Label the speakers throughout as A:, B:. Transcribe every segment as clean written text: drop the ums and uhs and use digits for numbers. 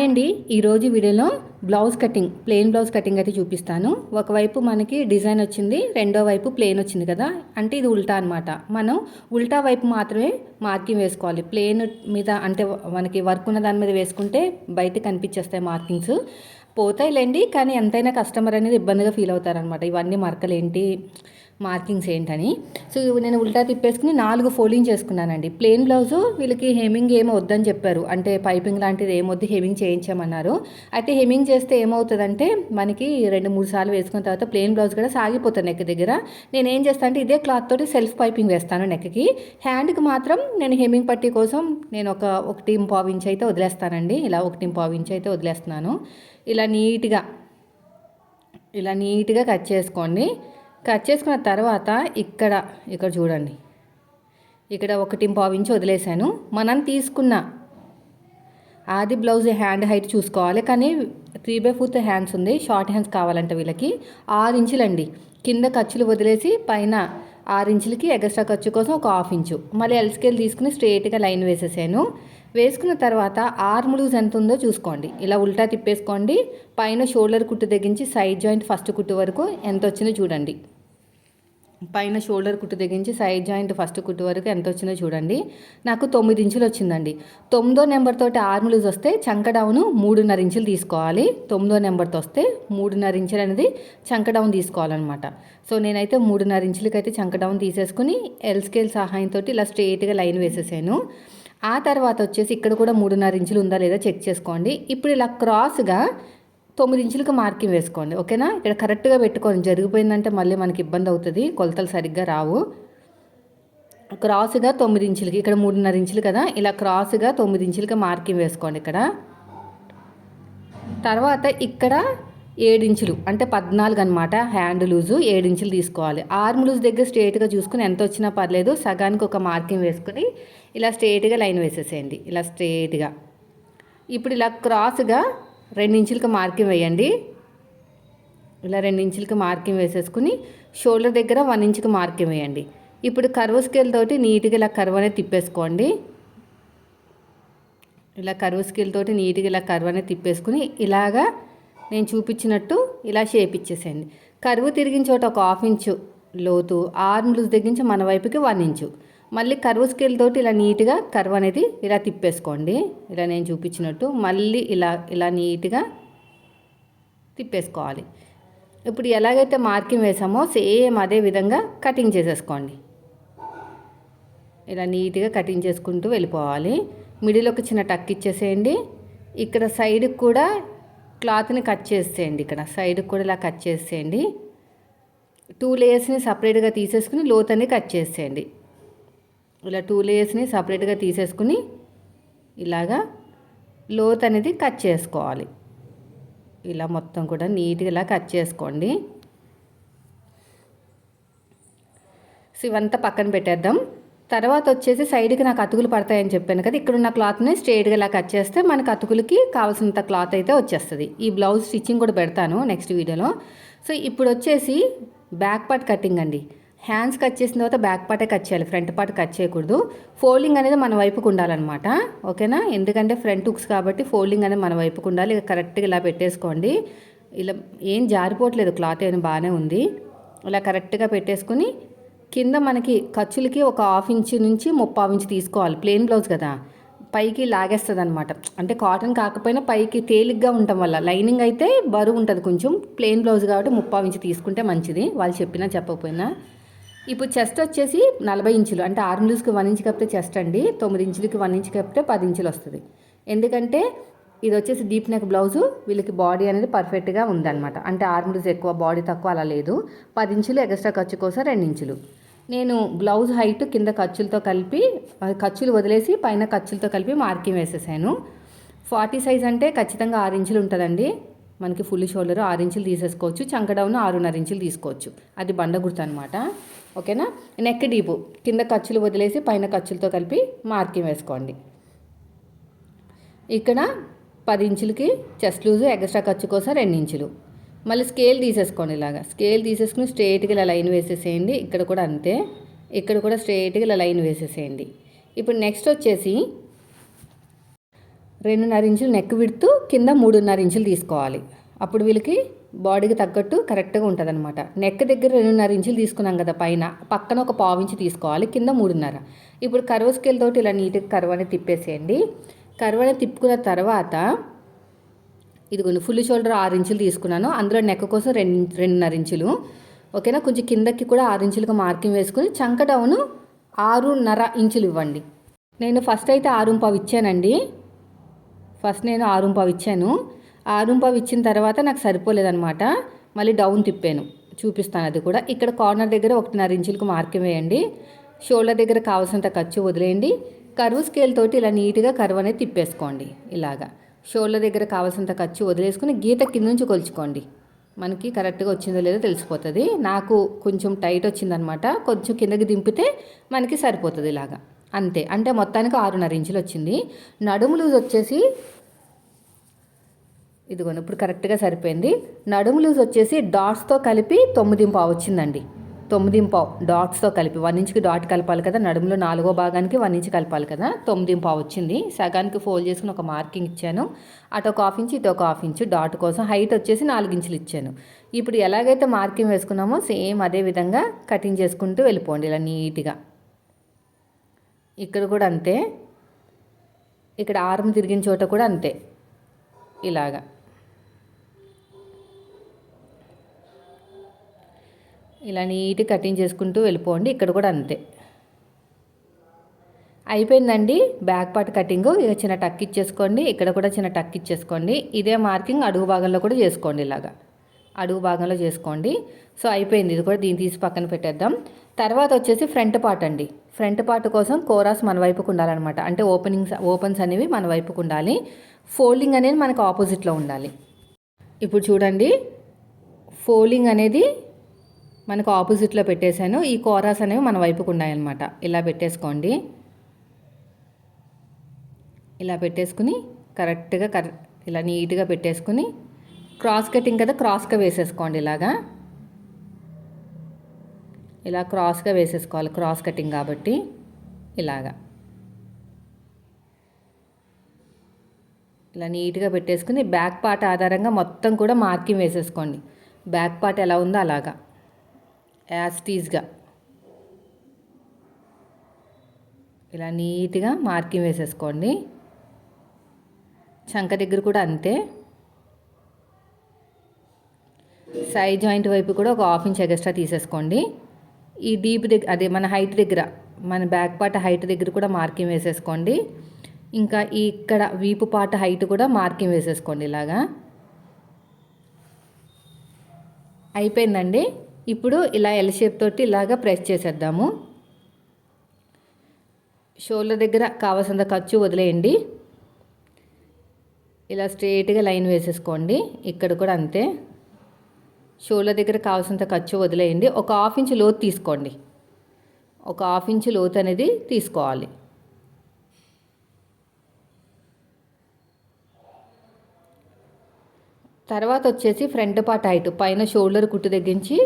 A: అండి ఈరోజు వీడియోలో blouse cutting plain blouse cutting అయితే చూపిస్తాను. ఒకవైపు మనకి డిజైన్ వచ్చింది, రెండో వైపు ప్లెయిన్ వచ్చింది కదా, అంటే ఇది ఉల్టా అనమాట. మనం ఉల్టా వైపు మాత్రమే మార్కింగ్ వేసుకోవాలి. ప్లెయిన్ మీద అంటే మనకి వర్క్ ఉన్న దాని మీద వేసుకుంటే బయట కనిపించేస్తాయి మార్కింగ్స్, పోతాయిలేండి. కానీ ఎంతైనా కస్టమర్ అనేది ఇబ్బందిగా ఫీల్ అవుతారనమాట, ఇవన్నీ మరకలు ఏంటి, మార్కింగ్స్ ఏంటని. సో నేను ఉల్టా తిప్పేసుకుని 4 ఫోల్డింగ్ చేసుకున్నానండి. ప్లెయిన్ బ్లౌజు వీళ్ళకి హెమ్మింగ్ ఏమో వద్దని చెప్పారు, అంటే పైపింగ్ లాంటిది ఏమొద్దు, హెమ్మింగ్ చేయించామన్నారు. అయితే హెమ్మింగ్ చేస్తే ఏమవుతుందంటే మనకి 2-3 సార్లు వేసుకున్న తర్వాత ప్లెయిన్ బ్లౌజ్ కూడా సాగిపోతుంది నెక్ దగ్గర. నేను ఏం చేస్తాను అంటే ఇదే క్లాత్ తోటి సెల్ఫ్ పైపింగ్ వేస్తాను నెక్కి. హ్యాండ్కి మాత్రం నేను హెమ్మింగ్ పట్టీ కోసం నేను ఒక 1.25 ఇంచ్ అయితే వదిలేస్తానండి. ఇలా 1.25 ఇంచ్ అయితే వదిలేస్తున్నాను. ఇలా నీట్గా కట్ చేసుకోండి. కట్ చేసుకున్న తర్వాత ఇక్కడ చూడండి, ఇక్కడ 1.25 ఇంచ్ వదిలేసాను. మనం తీసుకున్న ఆది బ్లౌజ్ హ్యాండ్ హైట్ చూసుకోవాలి, కానీ 3/4 హ్యాండ్స్ ఉంది, షార్ట్ హ్యాండ్స్ కావాలంటే వీళ్ళకి 6 ఇంచులండి. కింద ఖర్చులు వదిలేసి పైన 6 ఇంచులకి ఎగస్ట్రా ఖర్చు కోసం ఒక 1/2 ఇంచు మళ్ళీ ఎల్ స్కేల్ తీసుకుని స్ట్రేట్గా లైన్ వేసేసాను. వేసుకున్న తర్వాత ఆర్మ్ లూజ్ ఎంత ఉందో చూసుకోండి. ఇలా ఉల్టా తిప్పేసుకోండి. పైన షోల్డర్ కుట్టు తెగించి సైడ్ జాయింట్ ఫస్ట్ కుట్టు వరకు ఎంత వచ్చిందో చూడండి. పైన షోల్డర్ కుట్టు తెగించి సైడ్ జాయింట్ ఫస్ట్ కుట్టు వరకు ఎంత వచ్చిందో చూడండి. నాకు 9 ఇంచులు వచ్చిందండి. 9వ నెంబర్ తోటి ఆర్మ్ లూజ్ వస్తే చంక డౌన్ 3.5 ఇంచులు తీసుకోవాలి. 9వ నెంబర్తో వస్తే 3.5 ఇంచులు అనేది చంక డౌన్ తీసుకోవాలన్నమాట. సో నేనైతే 3.5 ఇంచులకైతే చంక డౌన్ తీసేసుకుని ఎల్ స్కేల్ సహాయంతో ఇలా స్ట్రేట్గా లైన్ వేసేసాను. ఆ తర్వాత వచ్చేసి ఇక్కడ కూడా 3.5 ఇంచులు ఉందా లేదా చెక్ చేసుకోండి. ఇప్పుడు ఇలా క్రాస్గా 9 ఇంచులకు మార్కింగ్ వేసుకోండి, ఓకేనా. ఇక్కడ కరెక్ట్గా పెట్టుకోండి, జరిగిపోయిందంటే మళ్ళీ మనకి ఇబ్బంది అవుతుంది, కొలతలు సరిగ్గా రావు. క్రాస్గా 9 ఇంచులకి, ఇక్కడ 3.5 ఇంచులు కదా, ఇలా క్రాస్గా 9 ఇంచులకి మార్కింగ్ వేసుకోండి ఇక్కడ. తర్వాత ఇక్కడ 7 ఇంచులు అంటే 14 అనమాట. హ్యాండ్ లూజు 7 ఇంచులు తీసుకోవాలి. ఆర్మ్ లూజ్ దగ్గర స్ట్రేట్గా చూసుకుని ఎంత వచ్చినా పర్లేదు, సగానికి ఒక మార్కింగ్ వేసుకుని ఇలా స్ట్రేట్గా లైన్ వేసేసేయండి, ఇలా స్ట్రేట్గా. ఇప్పుడు ఇలా క్రాస్గా 2 ఇంచులకి మార్కింగ్ వేయండి. ఇలా 2 ఇంచులకి మార్కింగ్ వేసేసుకుని షోల్డర్ దగ్గర 1 ఇంచుకి మార్కింగ్ వేయండి. ఇప్పుడు కర్వ్ స్కేల్ తోటి నీట్గా ఇలా కర్వ్ అనేది తిప్పేసుకోండి. ఇలా కర్వ్ స్కేల్ తోటి నీట్గా ఇలా కర్వ్ అనేది తిప్పేసుకుని ఇలాగా నేను చూపించినట్టు ఇలా షేప్ ఇచ్చేసేయండి. కర్వ్ తిరిగిన చోట ఒక 1/2 ఇంచు లోతు, ఆర్మ్ లూజ్ దగ్గరించి మన వైపుకి 1 ఇంచు, మళ్ళీ కర్వ్ స్కేల్ తోటి ఇలా నీట్గా కర్వ్ అనేది ఇలా తిప్పేసుకోండి. ఇలా నేను చూపించినట్టు మళ్ళీ ఇలా నీట్గా తిప్పేసుకోవాలి. ఇప్పుడు ఎలాగైతే మార్కింగ్ వేసామో సేమ్ అదే విధంగా కటింగ్ చేసేసుకోండి. ఇలా నీట్గా కటింగ్ చేసుకుంటూ వెళ్ళిపోవాలి. మిడిల్ ఒక చిన్న టక్ ఇచ్చేసేయండి. ఇక్కడ సైడ్కి కూడా క్లాత్ని కట్ చేసేయండి. ఇక్కడ సైడ్కి కూడా ఇలా కట్ చేసేయండి. 2 లేయర్స్ని సపరేట్గా తీసేసుకుని లోతని కట్ చేసేయండి. ఇలా 2 లేయర్స్ని సపరేట్గా తీసేసుకుని ఇలాగా లోత్ అనేది కట్ చేసుకోవాలి. ఇలా మొత్తం కూడా నీట్గా ఇలా కట్ చేసుకోండి. సో ఇవంతా పక్కన పెట్టేద్దాం. తర్వాత వచ్చేసి సైడ్కి నాకు అతుకులు పడతాయని చెప్పాను కదా, ఇక్కడ ఉన్న క్లాత్ని స్ట్రేట్గా ఇలా కట్ చేస్తే మనకు అతుకులకి కావాల్సినంత క్లాత్ అయితే వచ్చేస్తుంది. ఈ బ్లౌజ్ స్టిచ్చింగ్ కూడా పెడతాను నెక్స్ట్ వీడియోలో. సో ఇప్పుడు వచ్చేసి బ్యాక్ పార్ట్ కటింగ్ అండి. హ్యాండ్స్ కట్ చేసిన తర్వాత బ్యాక్ పార్టే కట్ చేయాలి, ఫ్రంట్ పార్ట్ కట్ చేయకూడదు. ఫోల్డింగ్ అనేది మన వైపుకు ఉండాలన్నమాట, ఓకేనా. ఎందుకంటే ఫ్రంట్ హుక్స్ కాబట్టి ఫోల్డింగ్ అనేది మన వైపుకు ఉండాలి. కరెక్ట్గా ఇలా పెట్టేసుకోండి. ఇలా ఏం జారిపోవట్లేదు, క్లాత్ ఏమైనా బాగానే ఉంది. ఇలా కరెక్ట్గా పెట్టేసుకుని కింద మనకి ఖర్చులకి ఒక 1/2 ఇంచ్ నుంచి 3/4 ఇంచ్ తీసుకోవాలి. ప్లెయిన్ బ్లౌజ్ కదా, పైకి లాగేస్తుంది అనమాట. అంటే కాటన్ కాకపోయినా పైకి తేలిగ్గా ఉండటం వల్ల, లైనింగ్ అయితే బరువు ఉంటుంది కొంచెం, ప్లెయిన్ బ్లౌజ్ కాబట్టి 3/4 ఇంచ్ తీసుకుంటే మంచిది, వాళ్ళు చెప్పినా చెప్పకపోయినా. ఇప్పుడు చెస్ట్ వచ్చేసి 40 ఇంచులు, అంటే ఆర్మ్ లూజ్కి 1 ఇంచ్ కప్పితే చెస్ట్ అండి, 9 ఇంచులకి 1 ఇంచ్ కప్పితే 10 ఇంచులు వస్తుంది. ఎందుకంటే ఇది వచ్చేసి డీప్ నెక్ బ్లౌజు, వీళ్ళకి బాడీ అనేది పర్ఫెక్ట్గా ఉందన్నమాట. అంటే ఆర్మ్ లూజ్ ఎక్కువ బాడీ తక్కువ అలా లేదు. 10 ఇంచులు ఎక్స్ట్రా ఖర్చు కోసం 2 ఇంచులు. నేను బ్లౌజ్ హైట్ కింద ఖర్చులతో కలిపి, ఖర్చులు వదిలేసి పైన ఖర్చులతో కలిపి మార్కింగ్ వేసేసాను. 40 సైజ్ అంటే ఖచ్చితంగా 6 ఇంచులు ఉంటుందండి. మనకి ఫుల్ షోల్డర్ 6 ఇంచులు తీసేసుకోవచ్చు, చంక డౌన్ 6.5 ఇంచులు తీసుకోవచ్చు, అది బండ గుర్తు అనమాట, ఓకేనా. నెక్ డీపు కింద ఖర్చులు వదిలేసి పైన ఖర్చులతో కలిపి మార్కింగ్ వేసుకోండి. ఇక్కడ 10 ఇంచులకి చెస్ట్ లూజు, ఎక్స్ట్రా ఖర్చు కోసం 2 ఇంచులు. మళ్ళీ స్కేల్ తీసేసుకోండి. ఇలాగా స్కేల్ తీసేసుకుని స్ట్రేట్గా ఇలా లైన్ వేసేసేయండి. ఇక్కడ కూడా అంతే, ఇక్కడ కూడా స్ట్రేట్గా ఇలా లైన్ వేసేసేయండి. ఇప్పుడు నెక్స్ట్ వచ్చేసి 2.5 ఇంచులు నెక్ విడ్త్, కింద 3.5 ఇంచులు తీసుకోవాలి. అప్పుడు వీళ్ళకి బాడీకి తగ్గట్టు కరెక్ట్గా ఉంటుంది అనమాట. నెక్ దగ్గర 2.5 ఇంచులు తీసుకున్నాం కదా, పైన పక్కన ఒక పావు ఇంచు తీసుకోవాలి, కింద 3.5. ఇప్పుడు కర్వ్ స్కేల్ తోటి ఇలా నీట్గా కర్వ్ అనేది తిప్పేసేయండి. కర్వ్ అనేది తిప్పుకున్న తర్వాత ఇదిగోండి ఫుల్ షోల్డర్ 6 ఇంచులు తీసుకున్నాను, అందులో నెక్ కోసం 2.5 ఇంచులు. ఓకేనా. కొంచెం కిందకి కూడా 6 ఇంచులుగా మార్కింగ్ వేసుకుని చంక డౌన్ 6.5 ఇంచులు ఇవ్వండి. నేను ఫస్ట్ అయితే 6.5 ఇచ్చానండి. నేను 6.5 ఇచ్చాను. 6.5 ఇచ్చిన తర్వాత నాకు సరిపోలేదనమాట, మళ్ళీ డౌన్ తిప్పాను, చూపిస్తాను అది కూడా. ఇక్కడ కార్నర్ దగ్గర 1.5 ఇంచులకు మార్కింగ్ వేయండి. షోల్డర్ దగ్గర కావాల్సినంత ఖర్చు వదిలేయండి. కర్వ్ స్కేల్ తోటి ఇలా నీట్గా కర్వ్ అనేది తిప్పేసుకోండి. ఇలాగా షోల్డర్ దగ్గర కావాల్సినంత ఖర్చు వదిలేసుకుని గీత కింద నుంచి కొలుచుకోండి. మనకి కరెక్ట్గా వచ్చిందో లేదో తెలిసిపోతుంది. నాకు కొంచెం టైట్ వచ్చిందనమాట, కొంచెం కిందకి దింపితే మనకి సరిపోతుంది ఇలాగా. అంతే. అంటే మొత్తానికి 6.5 ఇంచులు వచ్చింది. నడుము లూజ్ వచ్చేసి ఇదిగోండి ఇప్పుడు కరెక్ట్గా సరిపోయింది. నడుము లూజ్ వచ్చేసి డాట్స్తో కలిపి 9.5 వచ్చిందండి. 9.5 డాట్స్తో కలిపి 1 ఇంచుకి డాట్ కలపాలి కదా, నడుములో 4వ భాగానికి 1 ఇంచు కలపాలి కదా, 9.5 వచ్చింది. సగానికి ఫోల్డ్ చేసుకుని ఒక మార్కింగ్ ఇచ్చాను. అటు ఒక 1/2 ఇంచు, ఇటు ఒక 1/2 ఇంచు డాట్ కోసం. హైట్ వచ్చేసి 4 ఇంచులు ఇచ్చాను. ఇప్పుడు ఎలాగైతే మార్కింగ్ వేసుకున్నామో సేమ్ అదే విధంగా కటింగ్ చేసుకుంటూ వెళ్ళిపోండి ఇలా నీట్గా. ఇక్కడ కూడా అంతే. ఇక్కడ ఆర్మ్ తిరిగిన చోట కూడా అంతే, ఇలాగా. ఇలా నీట్గా కటింగ్ చేసుకుంటూ వెళ్ళిపోండి. ఇక్కడ కూడా అంతే. అయిపోయిందండి బ్యాక్ పార్ట్ కటింగ్. ఇక చిన్న టక్ ఇచ్చేసుకోండి, ఇక్కడ కూడా చిన్న టక్ ఇచ్చేసుకోండి. ఇదే మార్కింగ్ అడుగు భాగంలో కూడా చేసుకోండి, ఇలాగా అడుగు భాగంలో చేసుకోండి. సో అయిపోయింది. ఇది కూడా దీన్ని తీసి పక్కన పెట్టేద్దాం. తర్వాత వచ్చేసి ఫ్రంట్ పార్ట్ అండి. ఫ్రంట్ పార్ట్ కోసం కోరాస్ మన వైపుకు ఉండాలన్నమాట. అంటే ఓపెన్స్ అనేవి మన వైపుకు ఉండాలి. ఫోల్డింగ్ అనేది మనకు ఆపోజిట్లో ఉండాలి. ఇప్పుడు చూడండి, ఫోల్డింగ్ అనేది మనకు ఆపోజిట్లో పెట్టేశాను. ఈ కోరాస్ అనేవి మన వైపుకు ఉన్నాయన్నమాట. ఇలా పెట్టేసుకోండి. ఇలా పెట్టేసుకుని కరెక్ట్గా ఇలా నీట్గా పెట్టేసుకుని క్రాస్ కటింగ్ కదా, క్రాస్గా వేసేసుకోండి. ఇలా క్రాస్గా వేసేసుకోవాలి, క్రాస్ కటింగ్ కాబట్టి ఇలాగా ఇలా నీట్గా పెట్టేసుకుని బ్యాక్ పార్ట్ ఆధారంగా మొత్తం కూడా మార్కింగ్ వేసేసుకోండి. బ్యాక్ పార్ట్ ఎలా ఉందో అలాగా యాస్టీజ్గా ఇలా నీట్గా మార్కింగ్ వేసేసుకోండి. చంక దగ్గర కూడా అంతే. సైడ్ జాయింట్ వైపు కూడా ఒక 1/2 ఇంచ్ ఎక్స్ట్రా తీసేసుకోండి. ఈ డీప్ దగ్గర అదే మన హైట్ దగ్గర, మన బ్యాక్ పార్ట్ హైట్ దగ్గర కూడా మార్కింగ్ వేసేసుకోండి. ఇంకా ఇక్కడ వీపు పార్ట్ హైట్ కూడా మార్కింగ్ వేసేసుకోండి. ఇలాగా అయిపోయిందండి. ఇప్పుడు ఇలా ఎల్ షేప్ తోటి ఇలాగా ప్రెస్ చేసేద్దాము. షోల్డర్ దగ్గర కావాల్సినంత ఖర్చు వదిలేయండి. ఇలా స్ట్రైట్గా లైన్ వేసేసుకోండి. ఇక్కడ కూడా అంతే. షోల్డర్ దగ్గర కావాల్సినంత ఖర్చు వదిలేయండి. ఒక 1/2 ఇంచ్ లోతు తీసుకోండి. ఒక 1/2 ఇంచ్ లోతు అనేది తీసుకోవాలి. తర్వాత వచ్చేసి ఫ్రంట్ పార్ట్ హైట్ పైన షోల్డర్ కుట్టు తగ్గించి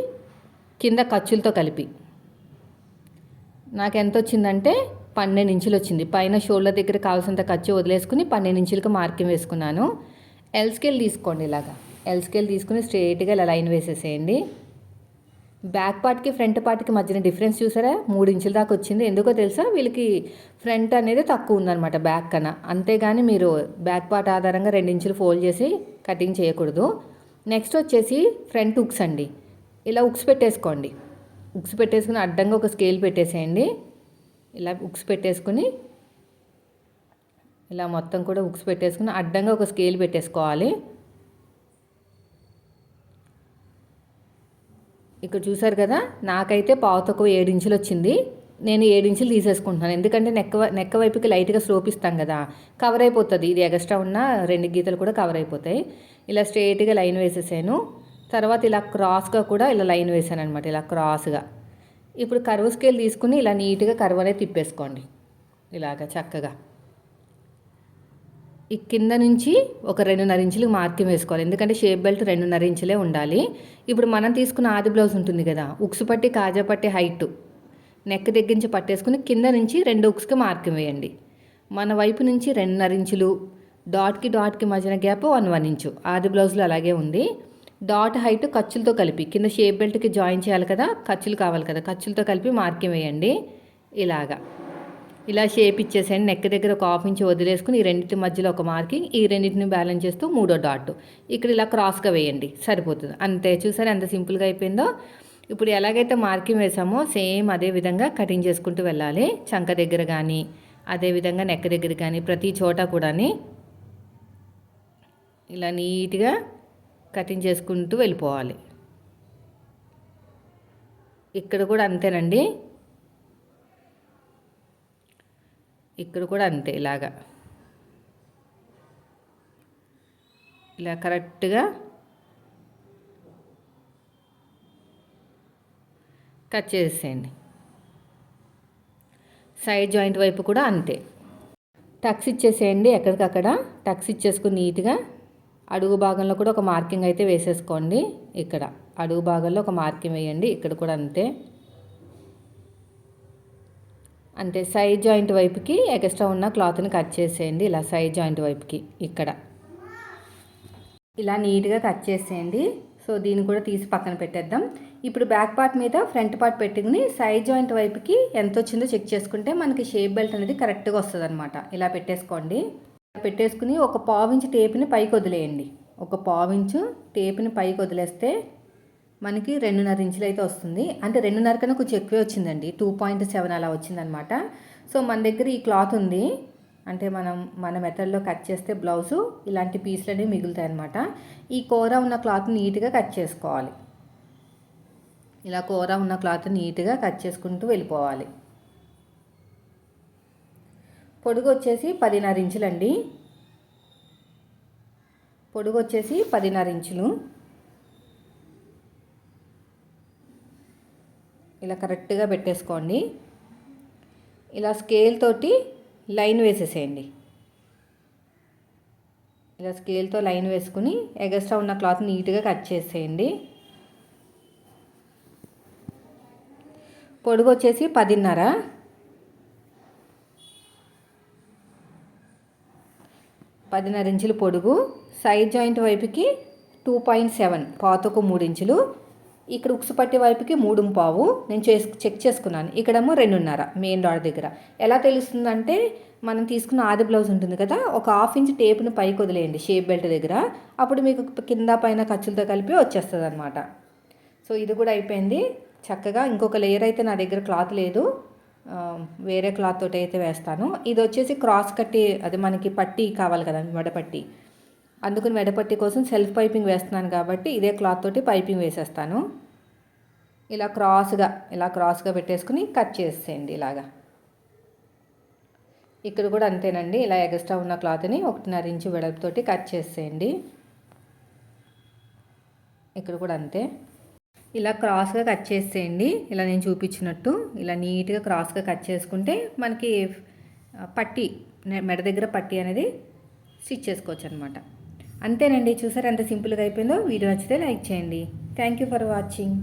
A: కింద ఖర్చులతో కలిపి నాకు ఎంత వచ్చిందంటే 12 ఇంచులు వచ్చింది. పైన షోల్డర్ దగ్గర కావాల్సినంత ఖర్చు వదిలేసుకుని 12 ఇంచులకు మార్కింగ్ వేసుకున్నాను. ఎల్ స్కేల్ తీసుకోండి. ఇలాగా ఎల్ స్కేల్ తీసుకుని స్ట్రైట్గా ఇలా లైన్ వేసేసేయండి. బ్యాక్ పార్ట్కి ఫ్రంట్ పార్ట్కి మధ్యన డిఫరెన్స్ చూసారా, 3 ఇంచుల దాకా వచ్చింది. ఎందుకో తెలుసా, వీళ్ళకి ఫ్రంట్ అనేది తక్కువ ఉందన్నమాట బ్యాక్ కన్నా. అంతేగాని మీరు బ్యాక్ పార్ట్ ఆధారంగా 2 ఇంచులు ఫోల్డ్ చేసి కటింగ్ చేయకూడదు. నెక్స్ట్ వచ్చేసి ఫ్రంట్ హుక్స్ అండి. ఇలా హుక్స్ పెట్టేసుకోండి. హుక్స్ పెట్టేసుకుని అడ్డంగా ఒక స్కేల్ పెట్టేసేయండి. ఇలా హుక్స్ పెట్టేసుకుని ఇలా మొత్తం కూడా హుక్స్ పెట్టేసుకుని అడ్డంగా ఒక స్కేల్ పెట్టేసుకోవాలి. ఇక్కడ చూసారు కదా, నాకైతే పావు తక్కువ 7 ఇంచులు వచ్చింది. నేను 7 ఇంచులు తీసేసుకుంటున్నాను. ఎందుకంటే నెక్క వైపుకి లైట్గా స్లోప్ ఇస్తాం కదా, కవర్ అయిపోతుంది. ఇది ఎక్స్ట్రా ఉన్న 2 గీతలు కూడా కవర్ అయిపోతాయి. ఇలా స్ట్రైట్గా లైన్ వేసేసాను. తర్వాత ఇలా క్రాస్గా కూడా ఇలా లైన్ వేసాను అనమాట, ఇలా క్రాస్గా. ఇప్పుడు కర్వ్ స్కేల్ తీసుకుని ఇలా నీట్గా కర్వ్ అనేది తిప్పేసుకోండి. ఇలాగ చక్కగా ఈ కింద నుంచి ఒక 2.5 ఇంచులకు మార్కింగ్ వేసుకోవాలి. ఎందుకంటే షేప్ బెల్ట్ 2.5 ఇంచులే ఉండాలి. ఇప్పుడు మనం తీసుకున్న ఆది బ్లౌజ్ ఉంటుంది కదా, ఉక్స్ పట్టి కాజా పట్టి హైట్ నెక్ దగ్గర నుంచి పట్టేసుకుని కింద నుంచి 2 ఉక్స్కి మార్కింగ్ వేయండి. మన వైపు నుంచి 2.5 ఇంచులు, డాట్కి మధ్యన గ్యాప్ 1 ఇంచు. ఆది బ్లౌజ్లో అలాగే ఉంది. డాట్ హైట్ ఖర్చులతో కలిపి కింద షేప్ బెల్ట్కి జాయిన్ చేయాలి కదా, ఖర్చులు కావాలి కదా, ఖర్చులతో కలిపి మార్కింగ్ వేయండి. ఇలా షేప్ ఇచ్చేసేయండి. నెక్ దగ్గర ఒక 1/2 ఇంచ్ వదిలేసుకుని ఈ రెండింటి మధ్యలో ఒక మార్కింగ్, ఈ రెండింటిని బ్యాలెన్స్ చేస్తూ 3వ డాట్ ఇక్కడ ఇలా క్రాస్గా వేయండి, సరిపోతుంది. అంతే. చూసారా ఎంత సింపుల్గా అయిపోయిందో. ఇప్పుడు ఎలాగైతే మార్కింగ్ వేసామో సేమ్ అదే విధంగా కటింగ్ చేసుకుంటూ వెళ్ళాలి. చంక దగ్గర కానీ, అదేవిధంగా నెక్ దగ్గర కానీ, ప్రతి చోట కూడా ఇలా నీట్గా కటింగ్ చేసుకుంటూ వెళ్ళిపోవాలి. ఇక్కడ కూడా అంతేనండి. ఇక్కడ కూడా అంతే. ఇలా కరెక్ట్గా కట్ చేసేయండి. సైడ్ జాయింట్ వైపు కూడా అంతే. టక్స్ ఇచ్చేసేయండి. ఎక్కడికక్కడ టక్స్ ఇచ్చేసుకుని నీట్గా అడుగు భాగంలో కూడా ఒక మార్కింగ్ అయితే వేసేసుకోండి. ఇక్కడ అడుగు భాగంలో ఒక మార్కింగ్ వేయండి. ఇక్కడ కూడా అంతే. సైడ్ జాయింట్ వైపుకి ఎక్స్ట్రా ఉన్న క్లాత్ని కట్ చేసేయండి. ఇలా సైడ్ జాయింట్ వైపుకి ఇక్కడ ఇలా నీట్గా కట్ చేసేయండి. సో దీన్ని కూడా తీసి పక్కన పెట్టేద్దాం. ఇప్పుడు బ్యాక్ పార్ట్ మీద ఫ్రంట్ పార్ట్ పెట్టుకుని సైడ్ జాయింట్ వైపుకి ఎంత వచ్చిందో చెక్ చేసుకుంటే మనకి షేప్ బెల్ట్ అనేది కరెక్ట్గా వస్తుంది అనమాట. ఇలా పెట్టేసుకుని ఒక 1/4 ఇంచ్ టేప్ని పైకి వదిలేయండి. ఒక 1/4 ఇంచు టేప్ని పైకి వదిలేస్తే మనకి 2.5 ఇంచులు అయితే వస్తుంది. అంటే 2.5 కన్నా కొంచెం ఎక్కువే వచ్చిందండి. 2.7 అలా వచ్చిందనమాట. సో మన దగ్గర ఈ క్లాత్ ఉంది అంటే మన మెథడ్లో కట్ చేస్తే బ్లౌజు ఇలాంటి పీసులు అనేవి మిగులుతాయి అన్నమాట. ఈ కూర ఉన్న క్లాత్ నీట్గా కట్ చేసుకోవాలి. ఇలా కూర ఉన్న క్లాత్ నీట్గా కట్ చేసుకుంటూ వెళ్ళిపోవాలి. పొడుగు వచ్చేసి 10.5 ఇంచులండి. పొడుగు వచ్చేసి 10.5 ఇంచులు. ఇలా కరెక్ట్గా పెట్టేసుకోండి. ఇలా స్కేల్ తోటి లైన్ వేసేసేయండి. ఇలా స్కేల్తో లైన్ వేసుకుని ఎగస్ట్రా ఉన్న క్లాత్ నీట్గా కట్ చేసేయండి. పొడుగు వచ్చేసి 10.5. 10.5 ఇంచులు పొడుగు. సైడ్ జాయింట్ వైపుకి 2.7 పాతకు 3 ఇంచులు. ఇక్కడ ఉక్సు పట్టి వైపుకి 3.5 నేను చెక్ చేసుకున్నాను. ఇక్కడేమో 2.5 మెయిన్ డాట్ దగ్గర. ఎలా తెలుస్తుందంటే మనం తీసుకున్న ఆది బ్లౌజ్ ఉంటుంది కదా, ఒక 1/2 ఇంచ్ టేప్ను పైకి వదిలేయండి షేప్ బెల్ట్ దగ్గర. అప్పుడు మీకు కింద పైన ఖర్చులతో కలిపి వచ్చేస్తుంది అనమాట. సో ఇది కూడా అయిపోయింది చక్కగా. ఇంకొక లేయర్ అయితే నా దగ్గర క్లాత్ లేదు, వేరే క్లాత్ తోటి అయితే వేస్తాను. ఇది వచ్చేసి క్రాస్ కట్టి, అది మనకి పట్టీ కావాలి కదా మెడపట్టి, అందుకని మెడపట్టి కోసం సెల్ఫ్ పైపింగ్ వేస్తున్నాను కాబట్టి ఇదే క్లాత్ తోటి పైపింగ్ వేసేస్తాను. ఇలా క్రాస్గా పెట్టేసుకుని కట్ చేసేయండి. ఇక్కడ కూడా అంతేనండి. ఇలా ఎక్స్ట్రా ఉన్న క్లాత్ని 1.5 ఇంచు వెడల్పుతోటి కట్ చేసేయండి. ఇక్కడ కూడా అంతే. ఇలా క్రాస్గా కట్ చేసేయండి. ఇలా నేను చూపించినట్టు ఇలా నీట్గా క్రాస్గా కట్ చేసుకుంటే మనకి పట్టీ మెడ దగ్గర పట్టీ అనేది స్టిచ్ చేసుకోవచ్చు అనమాట. అంతేనండి. చూసారు ఎంత సింపుల్గా అయిపోయిందో. వీడియో నచ్చితే లైక్ చేయండి. Thank you for watching.